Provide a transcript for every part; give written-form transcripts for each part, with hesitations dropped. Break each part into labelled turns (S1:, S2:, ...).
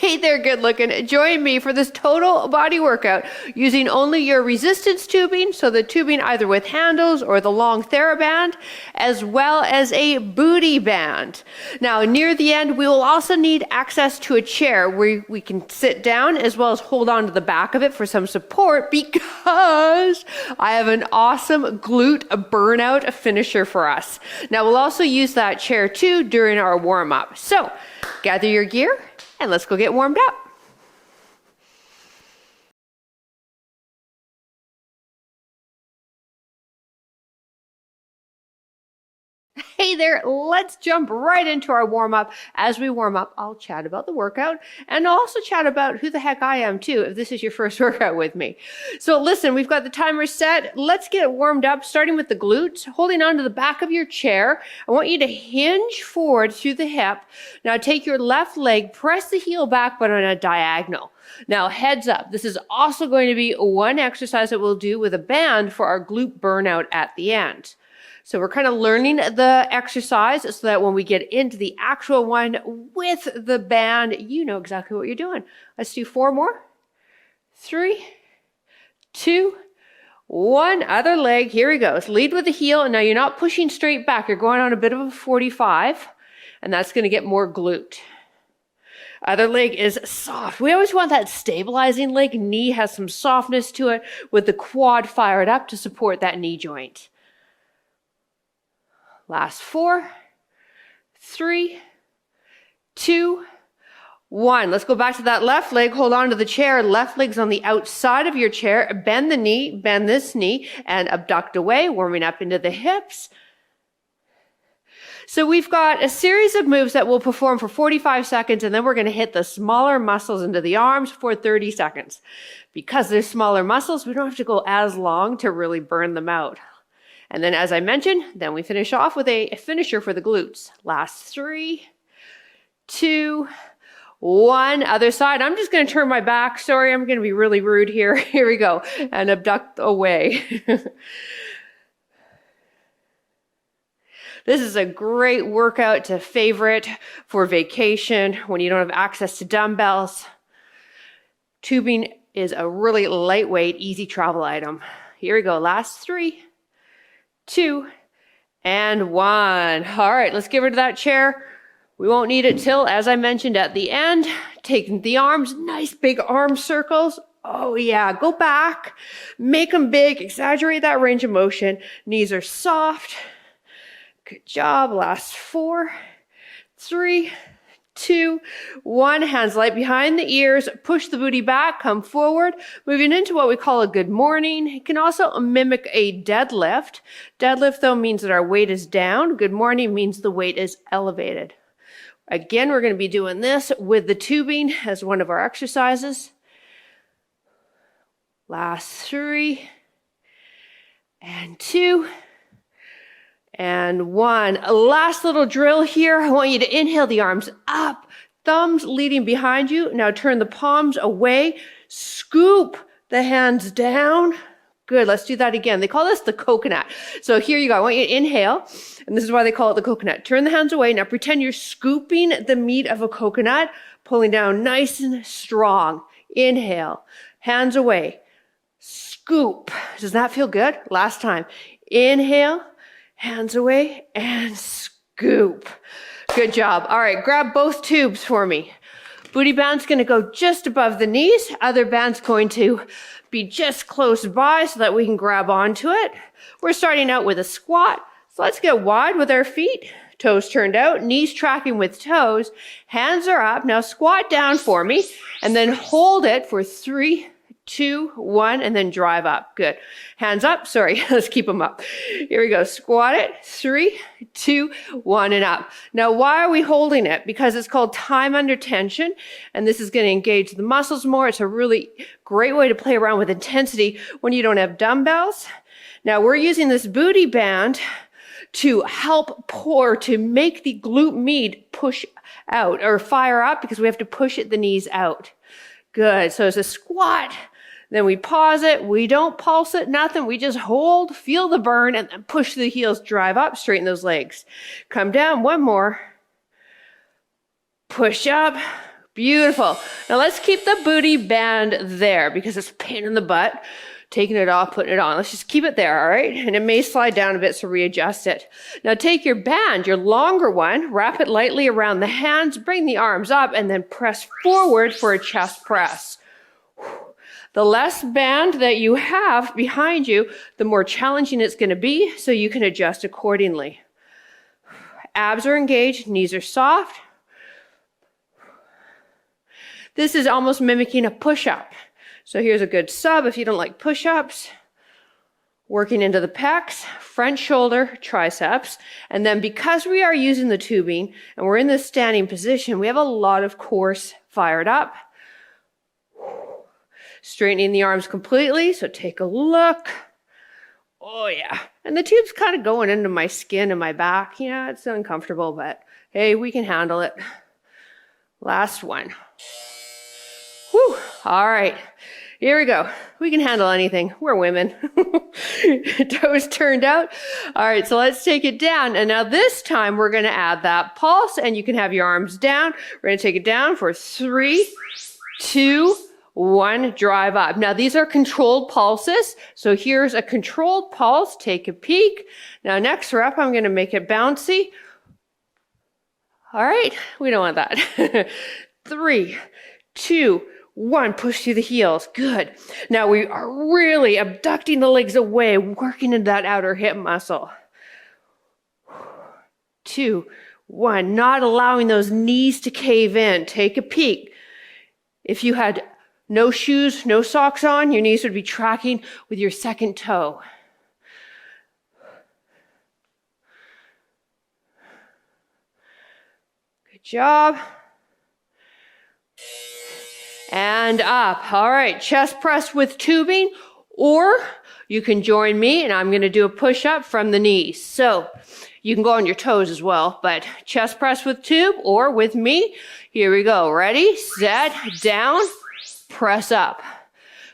S1: Hey there, good looking. Join me for this total body workout using only your resistance tubing, so the tubing either with handles or the long TheraBand, as well as a booty band. Now, near the end, we will also need access to a chair where we can sit down as well as hold on to the back of it for some support, because I have an awesome glute burnout finisher for us. Now, we'll also use that chair too during our warm-up. So, gather your gear and let's go get warmed up. Hey there, let's jump right into our warm-up. As we warm up, I'll chat about the workout and I'll also chat about who the heck I am too, if this is your first workout with me. So listen, we've got the timer set. Let's get warmed up, starting with the glutes, holding on to the back of your chair. I want you to hinge forward through the hip. Now take your left leg, press the heel back, but on a diagonal. Now, heads up, this is also going to be one exercise that we'll do with a band for our glute burnout at the end. So we're kind of learning the exercise so that when we get into the actual one with the band, you know exactly what you're doing. Let's do 4 more. 3, 2, 1. Other leg. Here we go. Let's lead with the heel. And now you're not pushing straight back. You're going on a bit of a 45. And that's going to get more glute. Other leg is soft. We always want that stabilizing leg. Knee has some softness to it with the quad fired up to support that knee joint. Last 4, 3, 2, 1. Let's go back to that left leg. Hold on to the chair. Left leg's on the outside of your chair. Bend the knee, bend this knee, and abduct away, warming up into the hips. So we've got a series of moves that we'll perform for 45 seconds, and then we're going to hit the smaller muscles into the arms for 30 seconds. Because they're smaller muscles, we don't have to go as long to really burn them out. And then, as I mentioned, then we finish off with a finisher for the glutes. Last 3, 2, 1. Other side. I'm just going to turn my back. Sorry, I'm going to be really rude here. Here we go. And abduct away. This is a great workout to favorite for vacation when you don't have access to dumbbells. Tubing is a really lightweight, easy travel item. Here we go. Last 3, 2, and 1. All right, let's give her to that chair. We won't need it till, as I mentioned, at the end. Taking the arms, nice big arm circles. Oh yeah, go back, make them big, exaggerate that range of motion. Knees are soft. Good job. Last 4, 3, 2, 1. Hands light behind the ears. Push the booty back. Come forward. Moving into what we call a good morning. You can also mimic a deadlift. Deadlift, though, means that our weight is down. Good morning means the weight is elevated. Again, we're going to be doing this with the tubing as one of our exercises. Last 3, and 2, and 1. Last little drill here. I want you to inhale the arms up, thumbs leading behind you. Now turn the palms away, scoop the hands down. Good, let's do that again. They call this the coconut. So here you go. I want you to inhale, and this is why they call it the coconut. Turn the hands away. Now pretend you're scooping the meat of a coconut, pulling down nice and strong. Inhale, hands away, scoop. Does that feel good? Last time. Inhale, hands away, and scoop. Good job. All right, grab both tubes for me. Booty band's going to go just above the knees. Other band's going to be just close by so that we can grab onto it. We're starting out with a squat. So let's get wide with our feet. Toes turned out, knees tracking with toes. Hands are up. Now squat down for me and then hold it for 3, 2, 1, and then drive up. Good. Hands up. Sorry, let's keep them up. Here we go. Squat it. 3, 2, 1, and up. Now, why are we holding it? Because it's called time under tension, and this is going to engage the muscles more. It's a really great way to play around with intensity when you don't have dumbbells. Now, we're using this booty band to help pour, to make the glute med push out or fire up, because we have to push the knees out. Good. So it's a squat. Then we pause it. We don't pulse it, nothing. We just hold, feel the burn, and then push the heels, drive up, straighten those legs. Come down, 1 more. Push up, Beautiful. Now let's keep the booty band there because it's a pain in the butt. Taking it off, putting it on. Let's just keep it there, all right? And it may slide down a bit, so readjust it. Now take your band, your longer one, wrap it lightly around the hands, bring the arms up, and then press forward for a chest press. The less band that you have behind you, the more challenging it's going to be, so you can adjust accordingly. Abs are engaged, knees are soft. This is almost mimicking a push-up. So here's a good sub if you don't like push-ups. Working into the pecs, front shoulder, triceps. And then because we are using the tubing and we're in this standing position, we have a lot of cores fired up. Straightening the arms completely, so take a look. Oh yeah. And the tube's kind of going into my skin and my back. Yeah, it's uncomfortable, but hey, we can handle it. Last one. Whew. All right. Here we go. We can handle anything. We're women. Toes turned out. All right, so let's take it down. And now this time we're going to add that pulse, and you can have your arms down. We're going to take it down for 3, 2, 1, drive up. Now these are controlled pulses. So here's a controlled pulse. Take a peek. Now next rep, I'm going to make it bouncy. All right, we don't want that. 3, 2, 1, push through the heels. Good. Now we are really abducting the legs away, working into that outer hip muscle. 2, 1, not allowing those knees to cave in. Take a peek. If you had no shoes, no socks on, your knees would be tracking with your second toe. Good job. And up. All right, chest press with tubing, or you can join me and I'm going to do a push-up from the knees. So you can go on your toes as well, but chest press with tube or with me. Here we go. Ready, set, down, press up.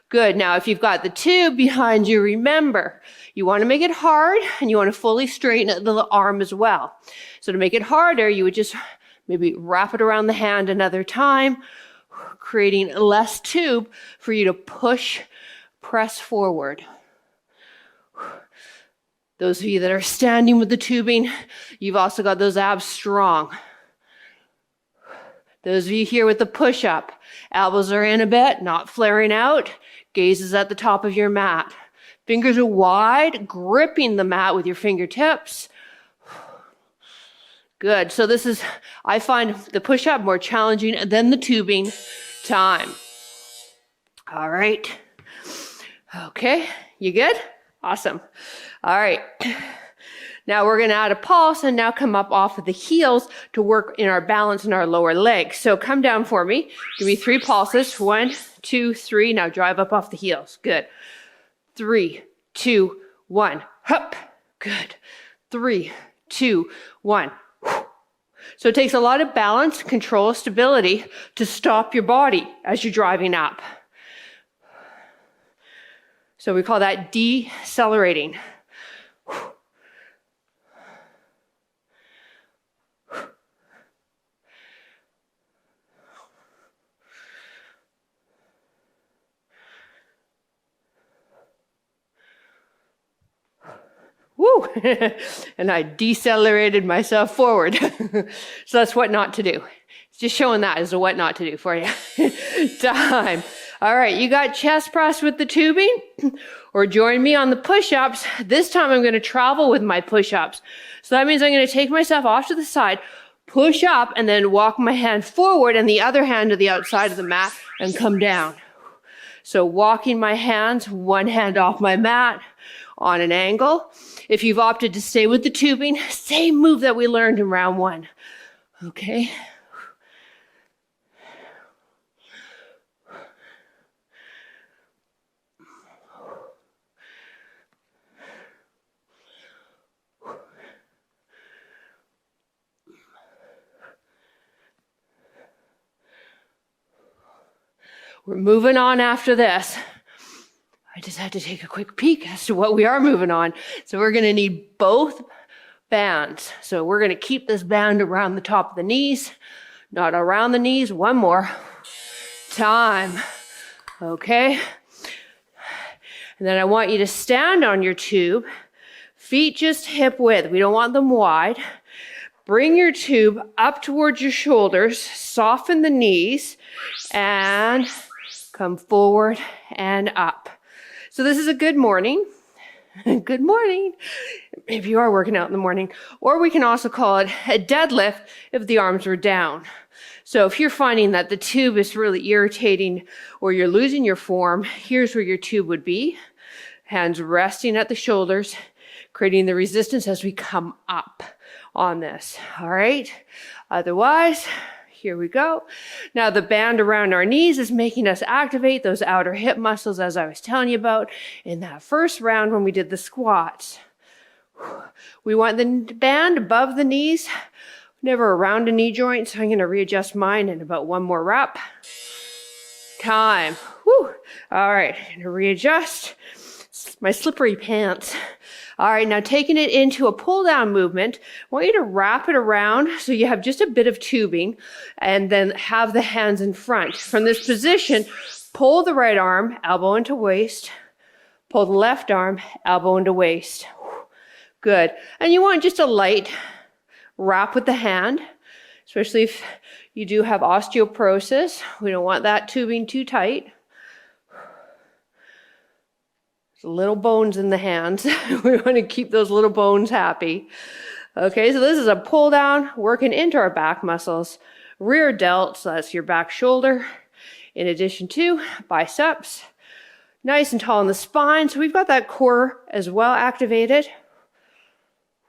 S1: Good. Now, if you've got the tube behind you, remember, you want to make it hard and you want to fully straighten the arm as well. So to make it harder, you would just maybe wrap it around the hand another time, creating less tube for you to press forward. Those of you that are standing with the tubing, you've also got those abs strong. Those of you here with the push-up, elbows are in a bit, not flaring out, gaze is at the top of your mat. Fingers are wide, gripping the mat with your fingertips. Good. So this is, I find the push-up more challenging than the tubing time. All right. Okay. You good? Awesome. All right. Now we're going to add a pulse and now come up off of the heels to work in our balance in our lower legs. So come down for me. Give me 3 pulses. 1, 2, 3. Now drive up off the heels. Good. 3, 2, 1. Hup. Good. 3, 2, 1. So it takes a lot of balance, control, stability to stop your body as you're driving up. So we call that decelerating. Woo! And I decelerated myself forward. So that's what not to do. It's just showing that as a what not to do for you. Time. All right, you got chest press with the tubing, or join me on the push-ups. This time I'm going to travel with my push-ups. So that means I'm going to take myself off to the side, push up, and then walk my hand forward and the other hand to the outside of the mat and come down. So walking my hands, one hand off my mat on an angle. If you've opted to stay with the tubing, same move that we learned in round 1. Okay. We're moving on after this. I just had to take a quick peek as to what we are moving on. So we're going to need both bands. So we're going to keep this band around the top of the knees. not around the knees. One more. Time. Okay. And then I want you to stand on your tube. Feet just hip width. We don't want them wide. Bring your tube up towards your shoulders. Soften the knees. And come forward and up. So this is a good morning. Good morning. If you are working out in the morning. Or we can also call it a deadlift if the arms were down. So if you're finding that the tube is really irritating or you're losing your form, here's where your tube would be. Hands resting at the shoulders, creating the resistance as we come up on this. All right. Otherwise, here we go. Now the band around our knees is making us activate those outer hip muscles as I was telling you about in that first round when we did the squats. We want the band above the knees, never around a knee joint, so I'm going to readjust mine in about one more rep. Time. Whew. All right, I'm going to readjust my slippery pants. All right, now taking it into a pull down movement, I want you to wrap it around so you have just a bit of tubing and then have the hands in front. From this position, pull the right arm, elbow into waist. Pull the left arm, elbow into waist. Good. And you want just a light wrap with the hand, especially if you do have osteoporosis. We don't want that tubing too tight. There's little bones in the hands. We want to keep those little bones happy. Okay, so this is a pull down, working into our back muscles. Rear delt, so that's your back shoulder, in addition to biceps. Nice and tall in the spine, so we've got that core as well activated.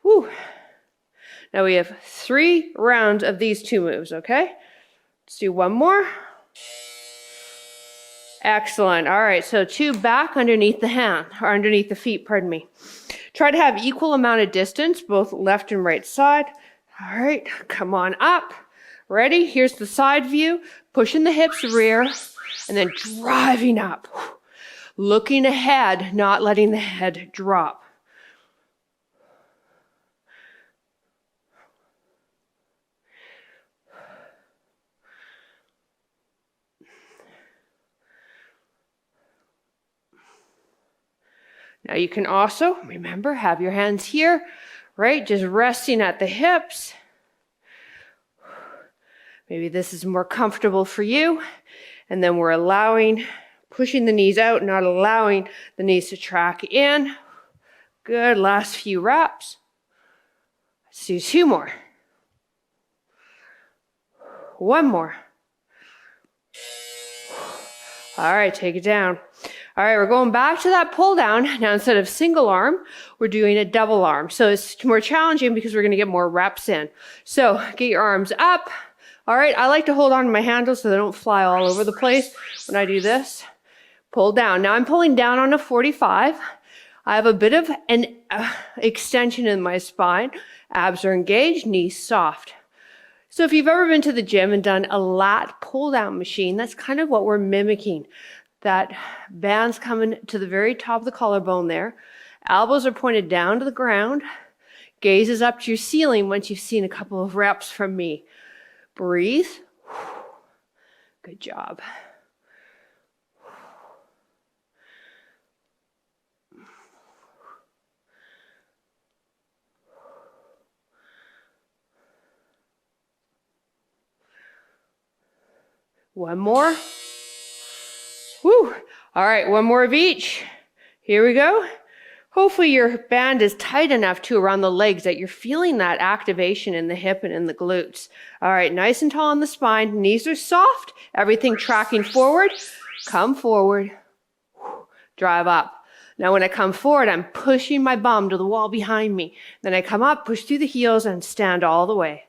S1: Whew. Now we have 3 rounds of these 2 moves, okay? Let's do one more. Excellent. All right, so 2 back underneath the hand, or underneath the feet, pardon me. Try to have equal amount of distance, both left and right side. All right, come on up. Ready? Here's the side view. Pushing the hips rear, and then driving up. Looking ahead, not letting the head drop. Now you can also, remember, have your hands here, right? Just resting at the hips. Maybe this is more comfortable for you. And then we're pushing the knees out, not allowing the knees to track in. Good, last few reps. Let's do 2 more. 1 more. All right, take it down. All right, we're going back to that pull down. Now, instead of single arm, we're doing a double arm. So it's more challenging because we're going to get more reps in. So get your arms up. All right, I like to hold on to my handles so they don't fly all over the place when I do this. Pull down. Now I'm pulling down on a 45. I have a bit of an extension in my spine. Abs are engaged, knees soft. So if you've ever been to the gym and done a lat pull down machine, that's kind of what we're mimicking. That band's coming to the very top of the collarbone there. Elbows are pointed down to the ground. Gaze is up to your ceiling once you've seen a couple of reps from me. Breathe. Good job. One more. Woo. All right, 1 more of each. Here we go. Hopefully your band is tight enough too around the legs that you're feeling that activation in the hip and in the glutes. All right, nice and tall on the spine. Knees are soft. Everything tracking forward. Come forward. Drive up. Now when I come forward, I'm pushing my bum to the wall behind me. Then I come up, push through the heels, and stand all the way.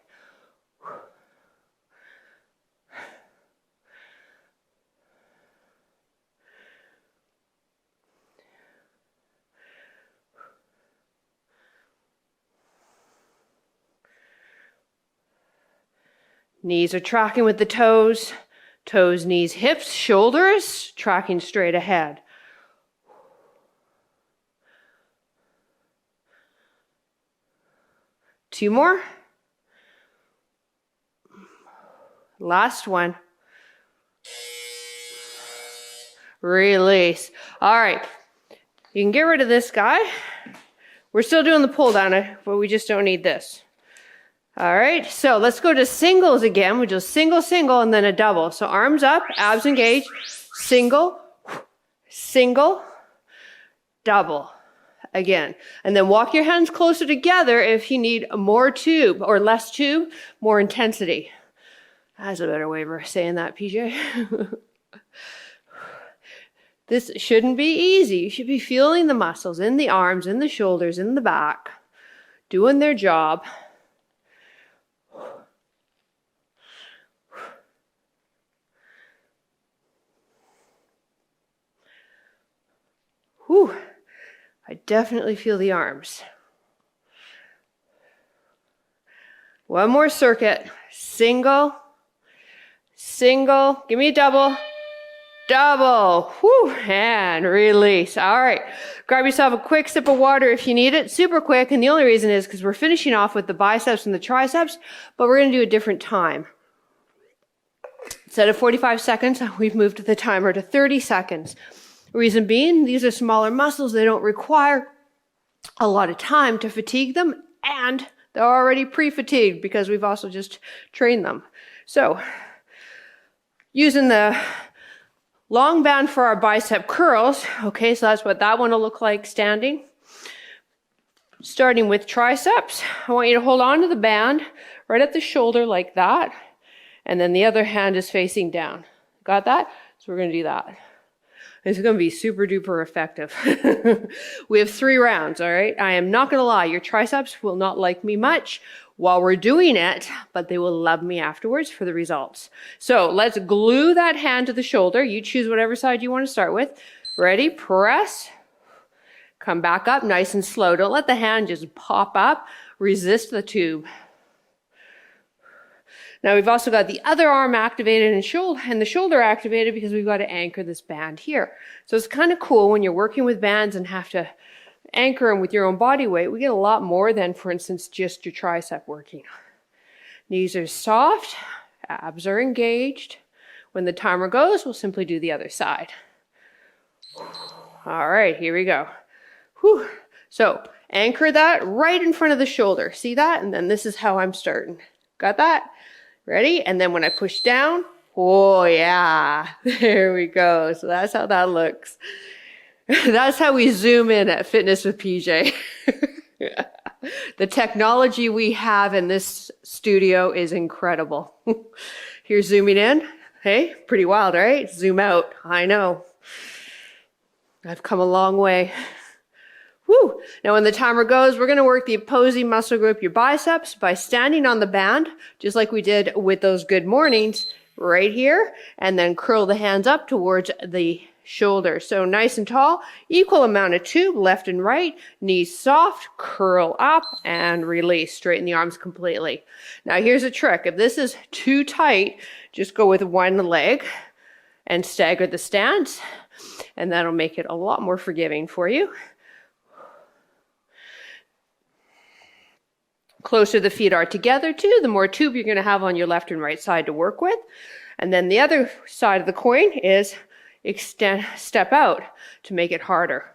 S1: Knees are tracking with the toes. Toes, knees, hips, shoulders, tracking straight ahead. Two more. Last one. Release. All right. You can get rid of this guy. We're still doing the pull down, but we just don't need this. All right. So let's go to singles again. We just single, single, and then a double. So arms up, abs engaged, single, single, double. Again. And then walk your hands closer together if you need more tube or less tube, more intensity. That's a better way of saying that, PJ. This shouldn't be easy. You should be feeling the muscles in the arms, in the shoulders, in the back, doing their job. Whew. I definitely feel the arms. One more circuit. Single, single. Give me a double. Double. Whew. And release. All right. Grab yourself a quick sip of water if you need it. Super quick. And the only reason is because we're finishing off with the biceps and the triceps, but we're going to do a different time. Instead of 45 seconds, we've moved the timer to 30 seconds. Reason being, these are smaller muscles. They don't require a lot of time to fatigue them, and they're already pre-fatigued because we've also just trained them. So, using the long band for our bicep curls. Okay, so that's what that one will look like standing. Starting with triceps, I want you to hold on to the band right at the shoulder like that, and then the other hand is facing down. Got that? So we're going to do that. It's going to be super duper effective. We have 3 rounds, all right? I am not going to lie, your triceps will not like me much while we're doing it, but they will love me afterwards for the results. So let's glue that hand to the shoulder. You choose whatever side you want to start with. Ready? Press. Come back up nice and slow. Don't let the hand just pop up. Resist the tube. Now we've also got the other arm activated and the shoulder activated because we've got to anchor this band here. So it's kind of cool when you're working with bands and have to anchor them with your own body weight. We get a lot more than, for instance, just your tricep working. Knees are soft, abs are engaged. When the timer goes, we'll simply do the other side. All right, here we go. Whew. So anchor that right in front of the shoulder. See that? And then this is how I'm starting. Got that? Ready? And then when I push down, oh yeah, there we go. So that's how that looks. That's how we zoom in at Fitness with PJ. The technology we have in this studio is incredible. Here's zooming in. Hey, pretty wild, right? Zoom out. I know. I've come a long way. Woo! Now when the timer goes, we're going to work the opposing muscle group, your biceps, by standing on the band, just like we did with those good mornings, right here, and then curl the hands up towards the shoulder. So nice and tall, equal amount of tube, left and right, knees soft, curl up, and release. Straighten the arms completely. Now here's a trick. If this is too tight, just go with one leg and stagger the stance, and that'll make it a lot more forgiving for you. Closer the feet are together too, the more tube you're going to have on your left and right side to work with. And then the other side of the coin is extend, step out to make it harder.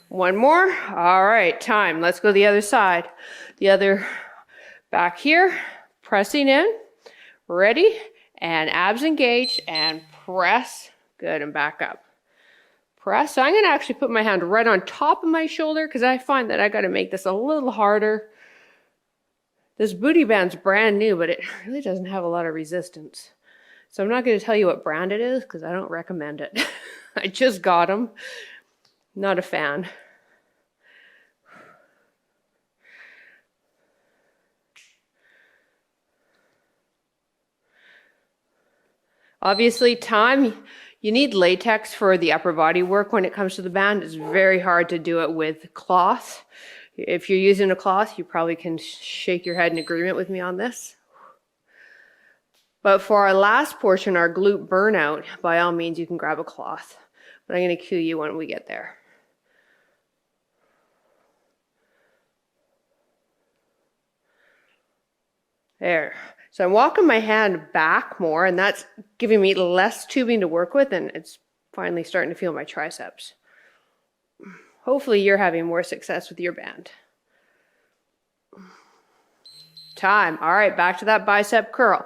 S1: One more. All right, time. Let's go the other side. The other back here, pressing in. Ready? And abs engaged and press. Good, and back up. Press. So I'm going to actually put my hand right on top of my shoulder because I find that I got to make this a little harder. This booty band's brand new, but it really doesn't have a lot of resistance. So I'm not going to tell you what brand it is because I don't recommend it. I just got them. Not a fan. Obviously, time. You need latex for the upper body work when it comes to the band. It's very hard to do it with cloth. If you're using a cloth, you probably can shake your head in agreement with me on this. But for our last portion, our glute burnout, by all means, you can grab a cloth. But I'm going to cue you when we get there. There. So I'm walking my hand back more, and that's giving me less tubing to work with, and it's finally starting to feel my triceps. Hopefully you're having more success with your band. Time. All right, back to that bicep curl.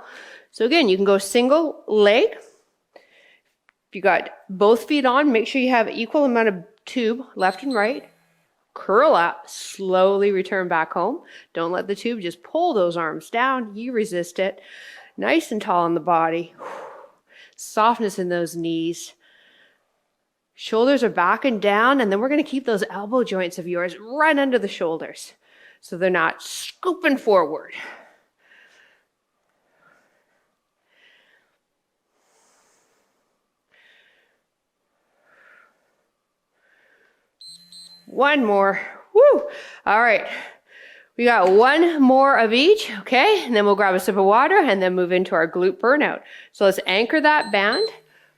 S1: So again, you can go single leg. If you got both feet on, make sure you have equal amount of tube, left and right. Curl up, slowly return back home. Don't let the tube just pull those arms down. You resist it. Nice and tall in the body. Softness in those knees. Shoulders are back and down, and then we're going to keep those elbow joints of yours right under the shoulders so they're not scooping forward. One more. Woo! All right. We got one more of each, okay? And then we'll grab a sip of water and then move into our glute burnout. So let's anchor that band.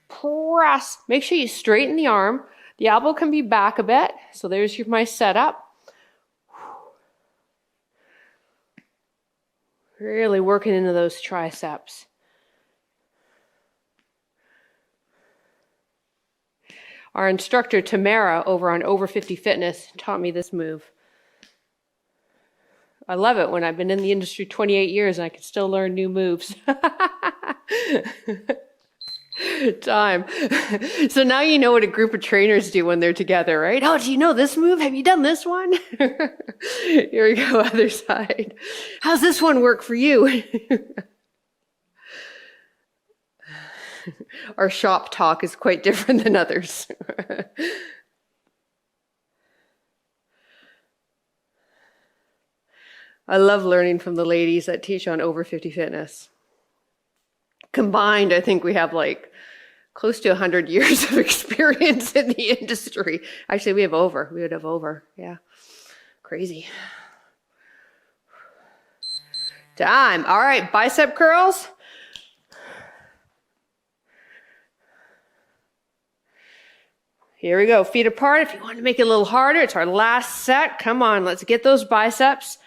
S1: Press. Make sure you straighten the arm. The elbow can be back a bit. So there's my setup. Really working into those triceps. Our instructor, Tamara, over on Over 50 Fitness, taught me this move. I love it when I've been in the industry 28 years and I can still learn new moves. Time. So now you know what a group of trainers do when they're together, right? Oh, do you know this move? Have you done this one? Here we go, other side. How's this one work for you? Our shop talk is quite different than others. I love learning from the ladies that teach on Over 50 Fitness. Combined, I think we have like close to 100 years of experience in the industry. Actually, we would have over. Yeah. Crazy. Time. All right, bicep curls. Here we go, feet apart. If you want to make it a little harder, it's our last set. Come on, let's get those biceps.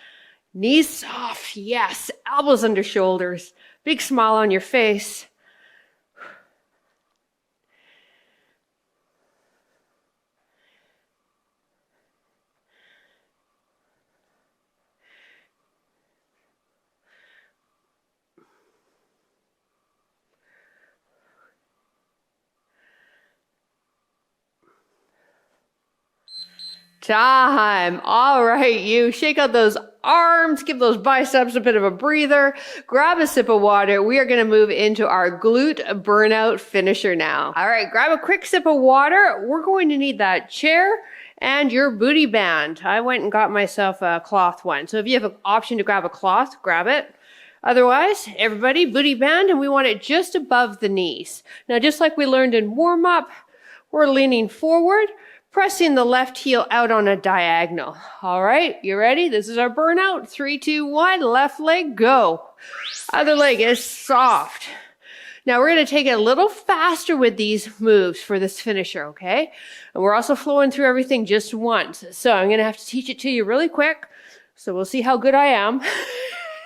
S1: Knees soft, yes. Elbows under shoulders. Big smile on your face. Time. All right, you shake out those arms, give those biceps a bit of a breather, grab a sip of water. We are going to move into our glute burnout finisher now. All right, grab a quick sip of water. We're going to need that chair and your booty band. I went and got myself a cloth one. So if you have an option to grab a cloth, grab it. Otherwise, everybody, booty band, and we want it just above the knees. Now, just like we learned in warm up, we're leaning forward, pressing the left heel out on a diagonal. All right, you ready? This is our burnout. 3, 2, 1, left leg, go. Other leg is soft. Now we're going to take it a little faster with these moves for this finisher, okay? And we're also flowing through everything just once. So I'm going to have to teach it to you really quick. So we'll see how good I am.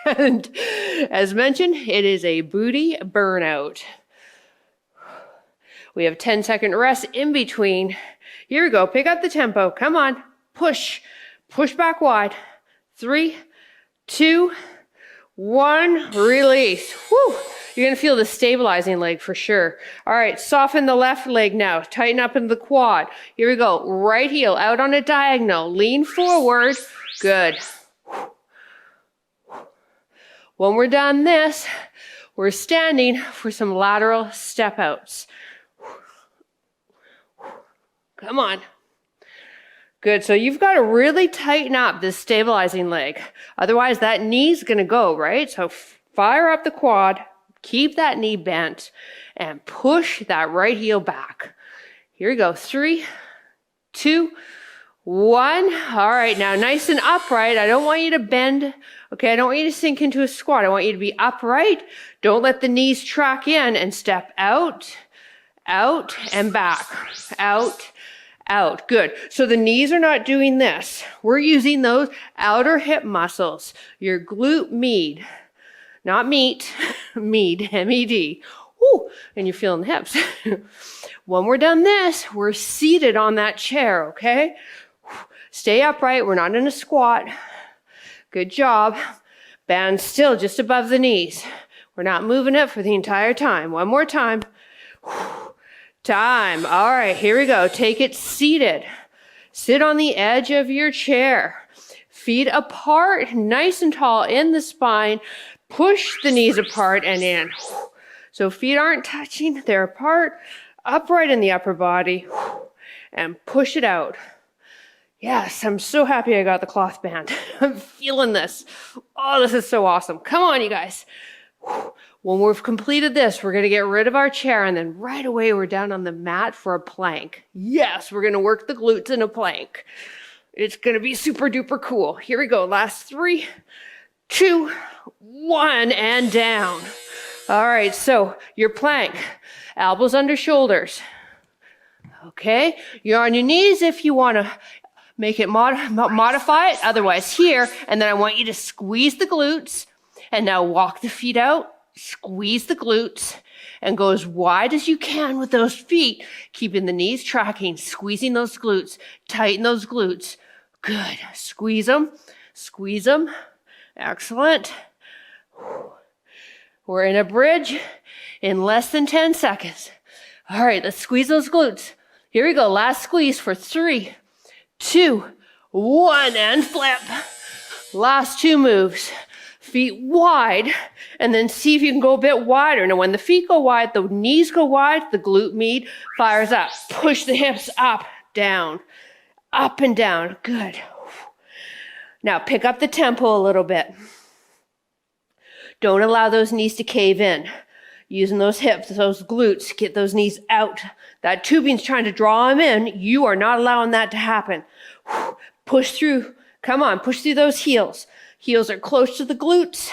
S1: And as mentioned, it is a booty burnout. We have 10-second rest in between. Here we go. Pick up the tempo. Come on. Push. Push back wide. 3, 2, 1. Release. Whew. You're going to feel the stabilizing leg for sure. All right. Soften the left leg now. Tighten up in the quad. Here we go. Right heel out on a diagonal. Lean forward. Good. When we're done this, we're standing for some lateral step outs. Come on. Good. So you've got to really tighten up this stabilizing leg. Otherwise, that knee's going to go, right? So fire up the quad, keep that knee bent, and push that right heel back. Here we go. 3, 2, 1. All right. Now, nice and upright. I don't want you to bend. Okay. I don't want you to sink into a squat. I want you to be upright. Don't let the knees track in, and step out, out, and back. Out, out. Good. So the knees are not doing this. We're using those outer hip muscles, your glute med. not meat, mead, M-E-D. Woo, and you're feeling the hips. When we're done this, we're seated on that chair, okay? Stay upright. We're not in a squat. Good job. Band still just above the knees. We're not moving it for the entire time. One more time. Time. All right, here we go. Take it seated. Sit on the edge of your chair. Feet apart, nice and tall in the spine. Push the knees apart and in. So feet aren't touching, they're apart, upright in the upper body, and push it out. Yes, I'm so happy I got the cloth band. I'm feeling this. Oh, this is so awesome. Come on, you guys. When we've completed this, we're going to get rid of our chair, and then right away we're down on the mat for a plank. Yes, we're going to work the glutes in a plank. It's going to be super duper cool. Here we go. Last 3, 2, 1, and down. All right, so your plank, elbows under shoulders. Okay, you're on your knees if you want to make it modify it. Otherwise, here, and then I want you to squeeze the glutes, and now walk the feet out, squeeze the glutes, and go as wide as you can with those feet, keeping the knees tracking, squeezing those glutes, tighten those glutes. Good. Squeeze them, squeeze them. Excellent. We're in a bridge in less than 10 seconds. All right, let's squeeze those glutes. Here we go. Last squeeze for 3, 2, 1, and flip. Last 2 moves. Feet wide, and then see if you can go a bit wider. Now, when the feet go wide, the knees go wide, the glute med fires up. Push the hips up, down, up and down. Good. Now, pick up the tempo a little bit. Don't allow those knees to cave in. Using those hips, those glutes, get those knees out. That tubing's trying to draw them in. You are not allowing that to happen. Push through. Come on, push through those heels. Heels are close to the glutes.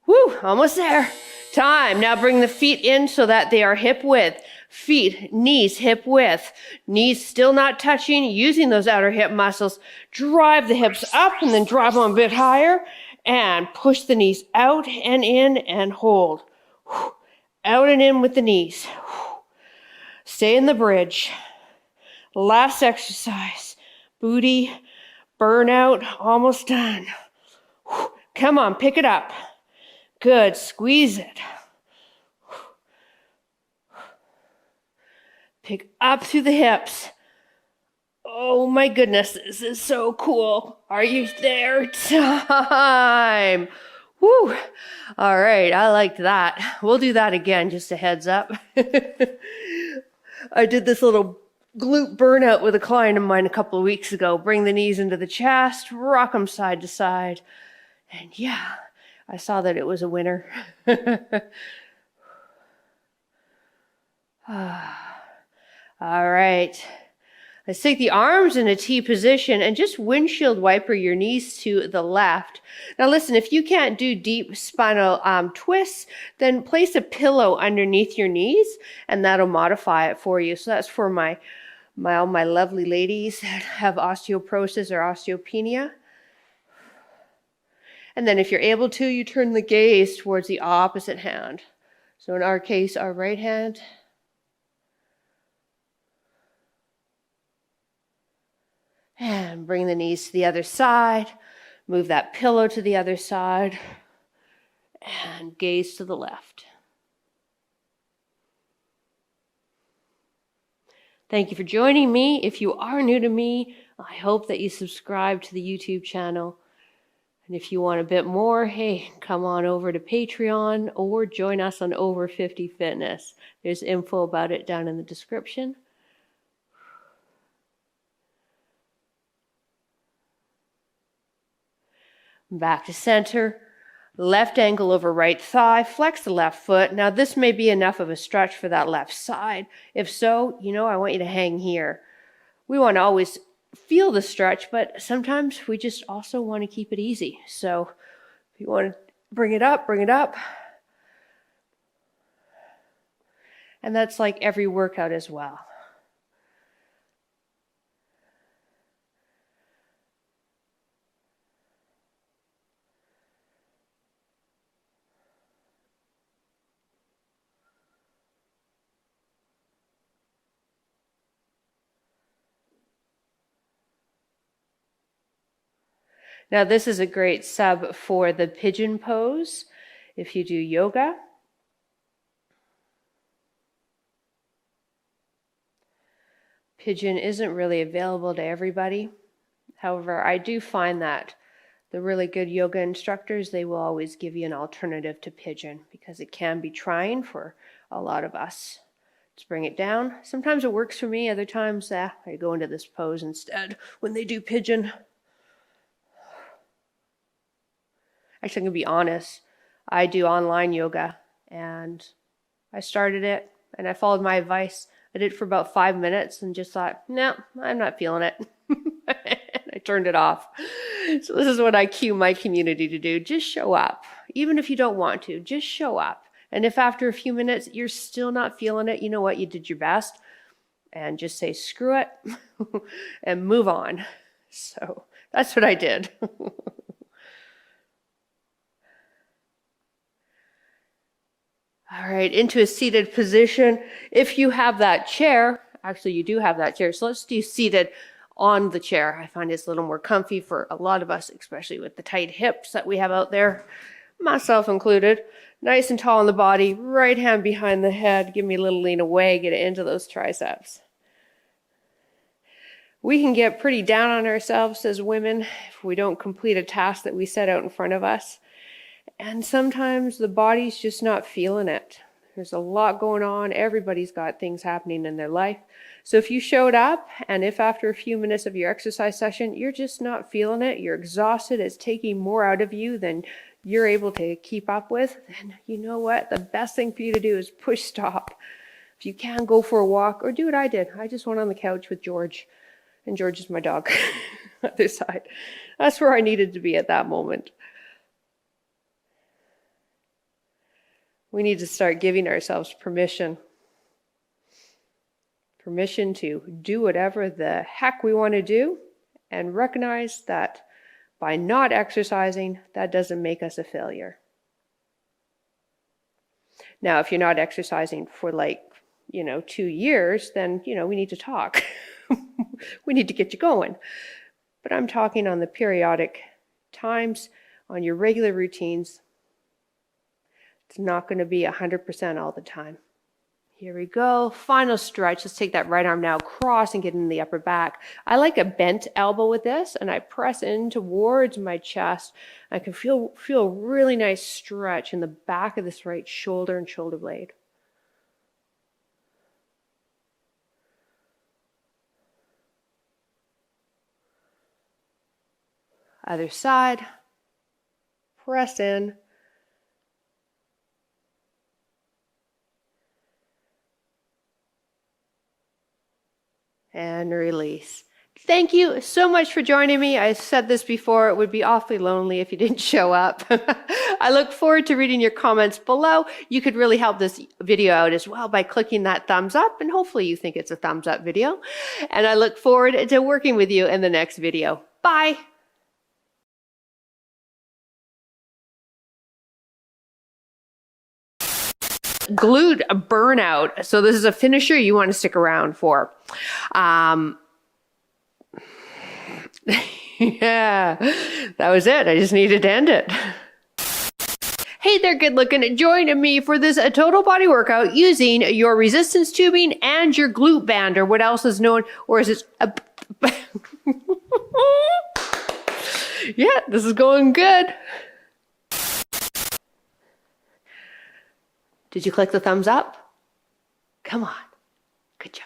S1: Woo, almost there. Time. Now bring the feet in so that they are hip width. Feet, knees, hip width. Knees still not touching, using those outer hip muscles. Drive the hips up and then drive them a bit higher. And push the knees out and in and hold. Out and in with the knees. Stay in the bridge. Last exercise. Booty, burnout, almost done. Come on, pick it up. Good, squeeze it. Pick up through the hips. Oh my goodness, this is so cool. Are you there? Time. Woo. All right, I liked that. We'll do that again, just a heads up. I did this little glute burnout with a client of mine a couple of weeks ago. Bring the knees into the chest, rock them side to side. And yeah, I saw that it was a winner. All right. Let's take the arms in a T position and just windshield wiper your knees to the left. Now listen, if you can't do deep spinal twists, then place a pillow underneath your knees and that'll modify it for you. So that's for my lovely ladies that have osteoporosis or osteopenia. And then if you're able to, you turn the gaze towards the opposite hand. So in our case, our right hand. And bring the knees to the other side. Move that pillow to the other side. And gaze to the left. Thank you for joining me. If you are new to me, I hope that you subscribe to the YouTube channel. And if you want a bit more, hey, come on over to Patreon or join us on Over 50 Fitness. There's info about it down in the description. Back to center, left ankle over right thigh, flex the left foot. Now this may be enough of a stretch for that left side. If so, I want you to hang here. We want to always feel the stretch, but sometimes we just also want to keep it easy. So if you want to bring it up, bring it up. And that's like every workout as well. Now this is a great sub for the pigeon pose if you do yoga. Pigeon isn't really available to everybody. However, I do find that the really good yoga instructors, they will always give you an alternative to pigeon because it can be trying for a lot of us. Let's bring it down. Sometimes it works for me. Other times, I go into this pose instead when they do pigeon. Actually, I'm going to be honest. I do online yoga, and I started it, and I followed my advice. I did it for about 5 minutes and just thought, no, I'm not feeling it. I turned it off. So this is what I cue my community to do. Just show up. Even if you don't want to, just show up. And if after a few minutes you're still not feeling it, you know what? You did your best. And just say, screw it, and move on. So that's what I did. All right, into a seated position. If you have that chair, actually you do have that chair, so let's do seated on the chair. I find it's a little more comfy for a lot of us, especially with the tight hips that we have out there, myself included. Nice and tall in the body, right hand behind the head. Give me a little lean away, get it into those triceps. We can get pretty down on ourselves as women if we don't complete a task that we set out in front of us. And sometimes the body's just not feeling it. There's a lot going on. Everybody's got things happening in their life. So if you showed up, and if after a few minutes of your exercise session, you're just not feeling it, you're exhausted, it's taking more out of you than you're able to keep up with, then you know what? The best thing for you to do is push stop. If you can, go for a walk, or do what I did. I just went on the couch with George, and George is my dog on the other side. That's where I needed to be at that moment. We need to start giving ourselves permission. Permission to do whatever the heck we want to do, and recognize that by not exercising, that doesn't make us a failure. Now, if you're not exercising for 2 years, then, we need to talk. We need to get you going. But I'm talking on the periodic times, on your regular routines. It's not going to be 100% all the time. Here we go. Final stretch. Let's take that right arm now, cross and get in the upper back. I like a bent elbow with this, and I press in towards my chest. I can feel a really nice stretch in the back of this right shoulder and shoulder blade. Other side. Press in. And release. Thank you so much for joining me. I said this before, it would be awfully lonely if you didn't show up. I look forward to reading your comments below. You could really help this video out as well by clicking that thumbs up, and hopefully you think it's a thumbs up video. And I look forward to working with you in the next video. Bye. Glute burnout. So this is a finisher you want to stick around for. Yeah, that was it. I just needed to end it. Hey there, good looking. Join me for this total body workout using your resistance tubing and your glute band, or what else is known, or is it yeah, this is going good. Did you click the thumbs up? Come on. Good job.